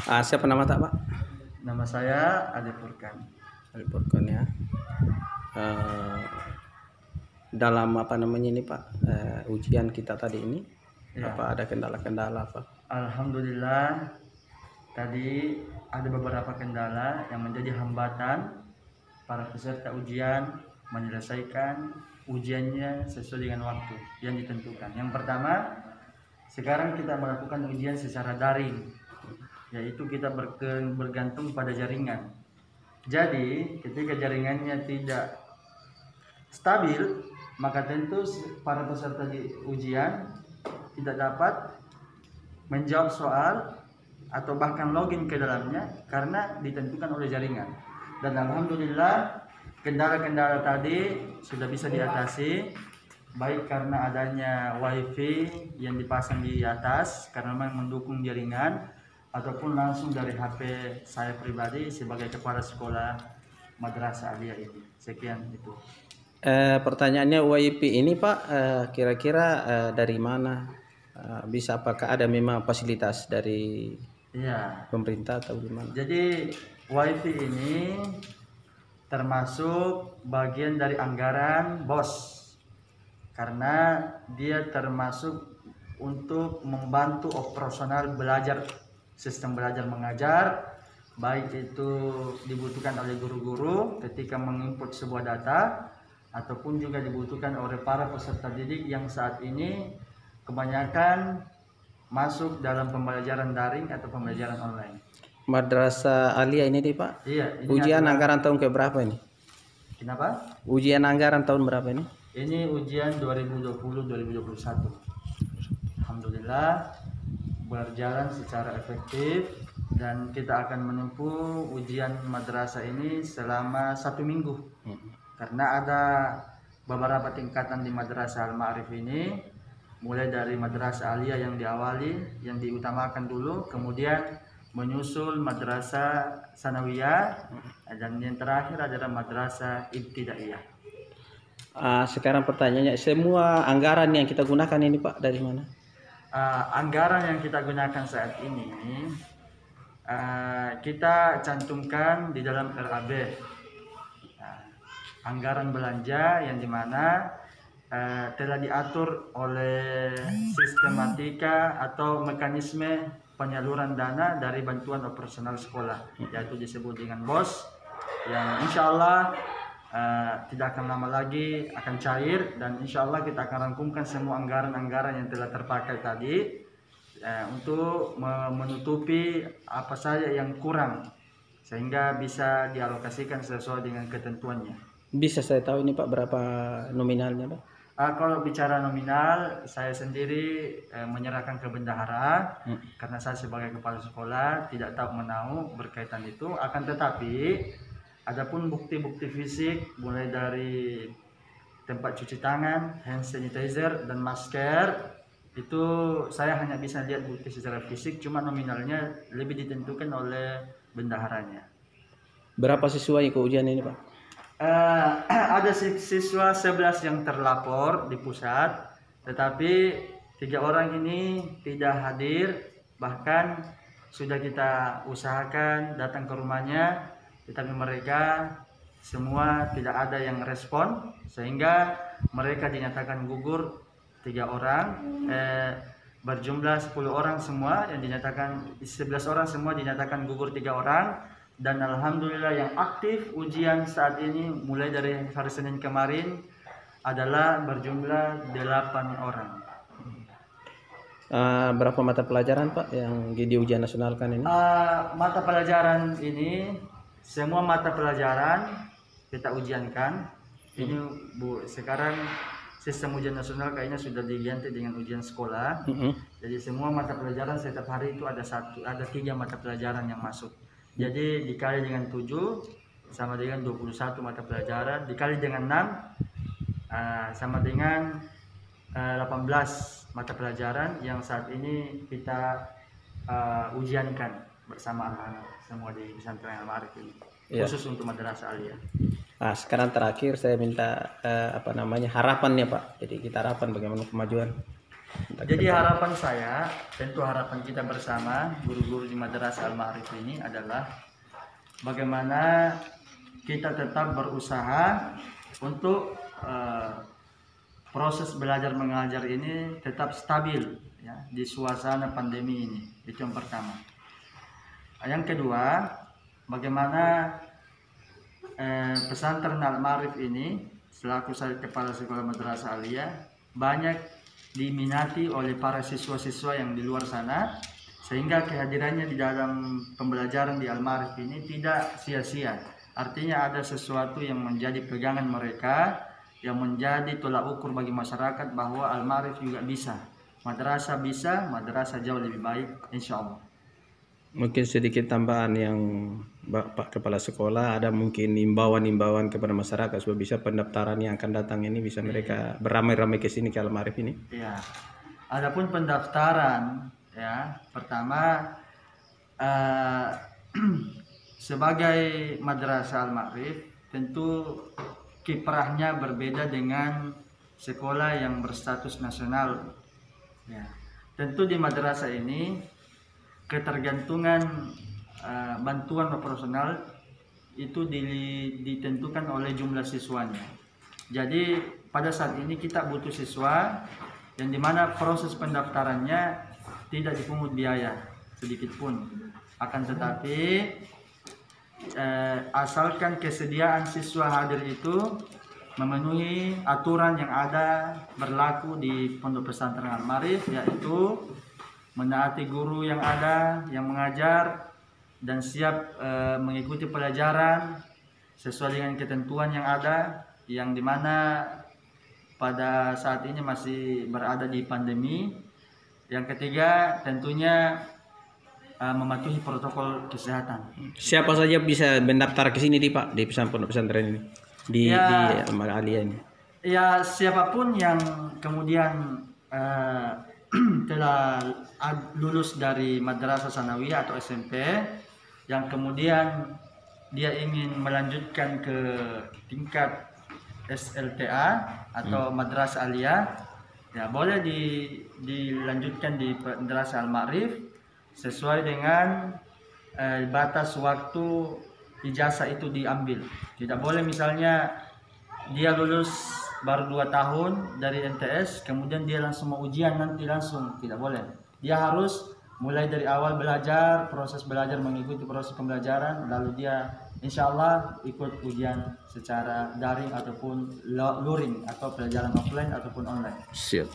Siapa nama tak Pak? Nama saya Ade Furkan. Ali Purkon ya. Eh, dalam apa namanya ini Pak, ujian kita tadi ini, Ya. apa ada kendala-kendala Pak? Alhamdulillah, tadi ada beberapa kendala yang menjadi hambatan para peserta ujian menyelesaikan ujiannya sesuai dengan waktu yang ditentukan. Yang pertama, sekarang kita melakukan ujian secara daring, yaitu kita bergantung pada jaringan. Jadi, ketika jaringannya tidak stabil, maka tentu para peserta di ujian tidak dapat menjawab soal atau bahkan login ke dalamnya karena ditentukan oleh jaringan. Dan alhamdulillah kendala-kendala tadi sudah bisa diatasi, baik karena adanya wifi yang dipasang di atas karena memang mendukung jaringan, ataupun langsung dari HP saya pribadi sebagai kepala sekolah Madrasah Aliyah ini. Sekian itu. Pertanyaannya WIP ini Pak, kira-kira dari mana? Bisa apakah ada memang fasilitas dari Iya. pemerintah atau gimana? Jadi wifi ini termasuk bagian dari anggaran BOS karena dia termasuk untuk membantu operasional belajar, sistem belajar mengajar, baik itu dibutuhkan oleh guru-guru ketika menginput sebuah data ataupun juga dibutuhkan oleh para peserta didik yang saat ini kebanyakan masuk dalam pembelajaran daring atau pembelajaran online. Madrasah Aliyah ini nih Pak, Iya, ini ujian adalah, anggaran tahun ke berapa ini? kenapa? Ujian anggaran tahun berapa ini? Ini ujian 2020-2021. Alhamdulillah berjalan secara efektif dan kita akan menempuh ujian madrasah ini selama 1 minggu. Karena ada beberapa tingkatan di Madrasah Al-Ma'arif ini, mulai dari Madrasah Aliyah yang diawali, yang diutamakan dulu, kemudian menyusul Madrasah Sanawiyah, dan yang terakhir adalah Madrasah Ibtidaiyah. Sekarang pertanyaannya, semua anggaran yang kita gunakan ini Pak dari mana? Anggaran yang kita gunakan saat ini kita cantumkan di dalam RAB, anggaran belanja yang dimana telah diatur oleh sistematika atau mekanisme penyaluran dana dari bantuan operasional sekolah, yaitu disebut dengan BOS, yang insya Allah tidak akan lama lagi akan cair, dan insya Allah kita akan rangkumkan semua anggaran-anggaran yang telah terpakai tadi untuk menutupi apa saja yang kurang sehingga bisa dialokasikan sesuai dengan ketentuannya. Bisa saya tahu ini Pak berapa nominalnya Pak? Kalau bicara nominal, saya sendiri menyerahkan ke bendahara karena saya sebagai kepala sekolah tidak tahu menahu berkaitan itu. Akan tetapi adapun bukti-bukti fisik mulai dari tempat cuci tangan, hand sanitizer, dan masker, itu saya hanya bisa lihat bukti secara fisik, cuma nominalnya lebih ditentukan oleh bendaharanya. Berapa siswa ikut ujian ini Pak? Ada siswa 11 yang terlapor di pusat, tetapi 3 orang ini tidak hadir, bahkan sudah kita usahakan datang ke rumahnya, tetapi mereka semua tidak ada yang respon, sehingga mereka dinyatakan gugur 3 orang, berjumlah 10 orang semua yang dinyatakan, 11 orang semua dinyatakan gugur 3 orang. Dan alhamdulillah yang aktif ujian saat ini mulai dari hari Senin kemarin adalah berjumlah 8 orang. Berapa mata pelajaran Pak yang di ujian nasional kan ini? Mata pelajaran ini, semua mata pelajaran kita ujiankan. Ini Bu, sekarang sistem ujian nasional kayaknya sudah diganti dengan ujian sekolah. Jadi semua mata pelajaran setiap hari itu ada 3 mata pelajaran yang masuk. Jadi dikali dengan 7 sama dengan 21 mata pelajaran, dikali dengan 6 sama dengan 18 mata pelajaran yang saat ini kita ujiankan bersama anak-anak semua di pesantren Al-Ma'arif ini, khusus untuk Madrasah Aliyah. Sekarang terakhir saya minta harapannya Pak. Jadi kita harapan bagaimana kemajuan. Jadi harapan saya, tentu harapan kita bersama guru-guru di Madrasah Al-Ma'arif ini adalah bagaimana kita tetap berusaha untuk proses belajar mengajar ini tetap stabil ya di suasana pandemi ini. Itu yang pertama. Yang kedua, bagaimana pesantren Al-Ma'arif ini selaku saya kepala sekolah madrasah aliyah banyak diminati oleh para siswa-siswa yang di luar sana, sehingga kehadirannya di dalam pembelajaran di Al-Ma'arif ini tidak sia-sia. Artinya ada sesuatu yang menjadi pegangan mereka, yang menjadi tolak ukur bagi masyarakat bahwa Al-Ma'arif juga bisa. Madrasah bisa, madrasah jauh lebih baik, insya Allah. Mungkin sedikit tambahan yang Pak Kepala Sekolah, ada mungkin imbauan-imbauan kepada masyarakat supaya bisa pendaftaran yang akan datang ini bisa mereka beramai-ramai ke sini ke Al-Ma'arif ini. Ya, adapun pendaftaran ya, pertama sebagai madrasah Al-Ma'arif tentu kiprahnya berbeda dengan sekolah yang berstatus nasional. Ya, tentu di madrasah ini ketergantungan bantuan operasional itu ditentukan oleh jumlah siswanya. Jadi pada saat ini kita butuh siswa yang dimana proses pendaftarannya tidak dipungut biaya sedikit pun. Akan tetapi asalkan kesediaan siswa hadir itu memenuhi aturan yang ada berlaku di Pondok Pesantren Al-Ma'arif, yaitu menaati guru yang ada, yang mengajar, dan siap mengikuti pelajaran sesuai dengan ketentuan yang ada, yang dimana pada saat ini masih berada di pandemi. Yang ketiga tentunya mematuhi protokol kesehatan. Siapa saja bisa mendaftar ke sini Pak di pondok pesantren ini di Al-Aliyah ini? Ya, siapapun yang kemudian telah lulus dari madrasah sanawiyah atau SMP, yang kemudian dia ingin melanjutkan ke tingkat SLTA atau madrasah aliyah, ya boleh dilanjutkan di madrasah Al-Ma'arif sesuai dengan batas waktu ijazah itu diambil. Tidak boleh misalnya dia lulus baru 2 tahun dari MTS, kemudian dia langsung mau ujian nanti langsung, tidak boleh. Dia harus mulai dari awal belajar, proses belajar, mengikuti proses pembelajaran, lalu dia insya Allah ikut ujian secara daring ataupun luring atau pelajaran offline ataupun online. Siap.